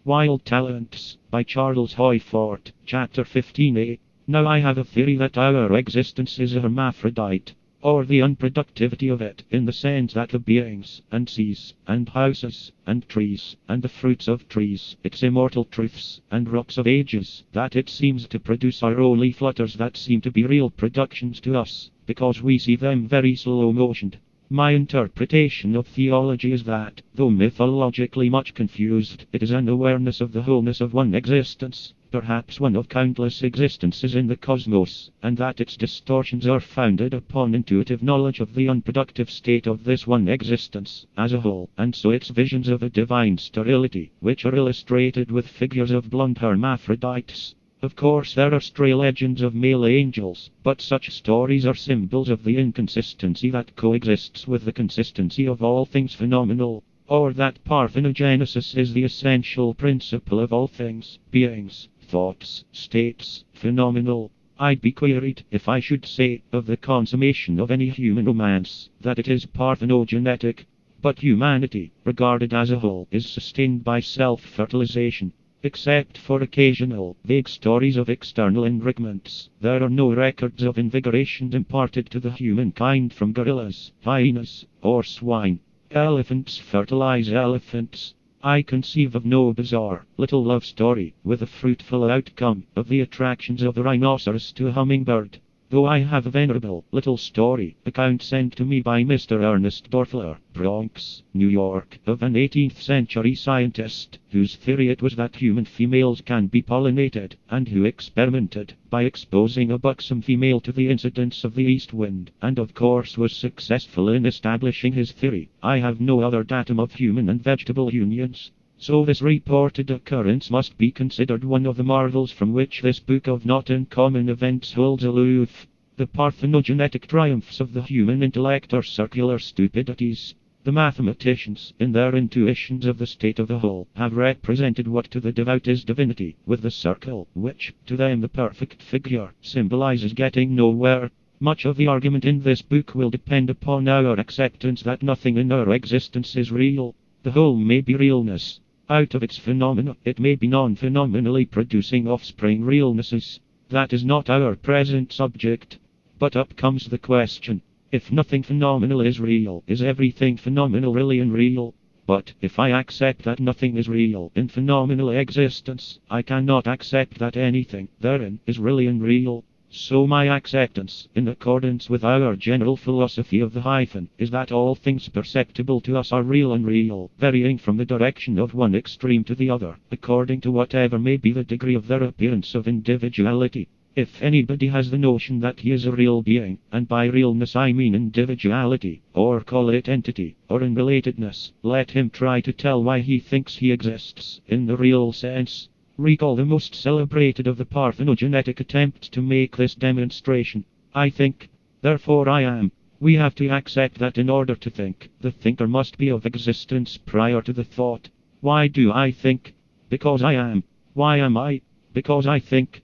Wild Talents, by Charles Hoyfort, Chapter 15a. Now I have a theory that our existence is a hermaphrodite, or the unproductivity of it, in the sense that the beings, and seas, and houses, and trees, and the fruits of trees, its immortal truths, and rocks of ages, that it seems to produce are only flutters that seem to be real productions to us, because we see them very slow-motioned. My interpretation of theology is that, though mythologically much confused, it is an awareness of the wholeness of one existence, perhaps one of countless existences in the cosmos, and that its distortions are founded upon intuitive knowledge of the unproductive state of this one existence, as a whole, and so its visions of a divine sterility, which are illustrated with figures of blonde hermaphrodites. Of course there are stray legends of male angels, but such stories are symbols of the inconsistency that coexists with the consistency of all things phenomenal, or that parthenogenesis is the essential principle of all things, beings, thoughts, states, phenomenal. I'd be queried if I should say, of the consummation of any human romance, that it is parthenogenetic. But humanity, regarded as a whole, is sustained by self-fertilization. Except for occasional, vague stories of external enrichments, there are no records of invigoration imparted to the humankind from gorillas, hyenas, or swine. Elephants fertilize elephants. I conceive of no bizarre, little love story, with a fruitful outcome, of the attractions of the rhinoceros to a hummingbird. Though I have a venerable, little story, account sent to me by Mr. Ernest Dorfler, Bronx, New York, of an 18th century scientist, whose theory it was that human females can be pollinated, and who experimented, by exposing a buxom female to the incidents of the east wind, and of course was successful in establishing his theory. I have no other datum of human and vegetable unions. So this reported occurrence must be considered one of the marvels from which this book of not uncommon events holds aloof. The parthenogenetic triumphs of the human intellect are circular stupidities. The mathematicians, in their intuitions of the state of the whole, have represented what to the devout is divinity, with the circle, which, to them the perfect figure, symbolizes getting nowhere. Much of the argument in this book will depend upon our acceptance that nothing in our existence is real. The whole may be realness. Out of its phenomena, it may be non-phenomenally producing offspring realnesses. That is not our present subject. But up comes the question. If nothing phenomenal is real, is everything phenomenal really unreal? But, if I accept that nothing is real in phenomenal existence, I cannot accept that anything therein is really unreal. So my acceptance, in accordance with our general philosophy of the hyphen, is that all things perceptible to us are real and unreal, varying from the direction of one extreme to the other, according to whatever may be the degree of their appearance of individuality. If anybody has the notion that he is a real being, and by realness I mean individuality, or call it entity, or unrelatedness, let him try to tell why he thinks he exists, in the real sense. Recall the most celebrated of the parthenogenetic attempts to make this demonstration. I think, therefore I am. We have to accept that in order to think, the thinker must be of existence prior to the thought. Why do I think? Because I am. Why am I? Because I think.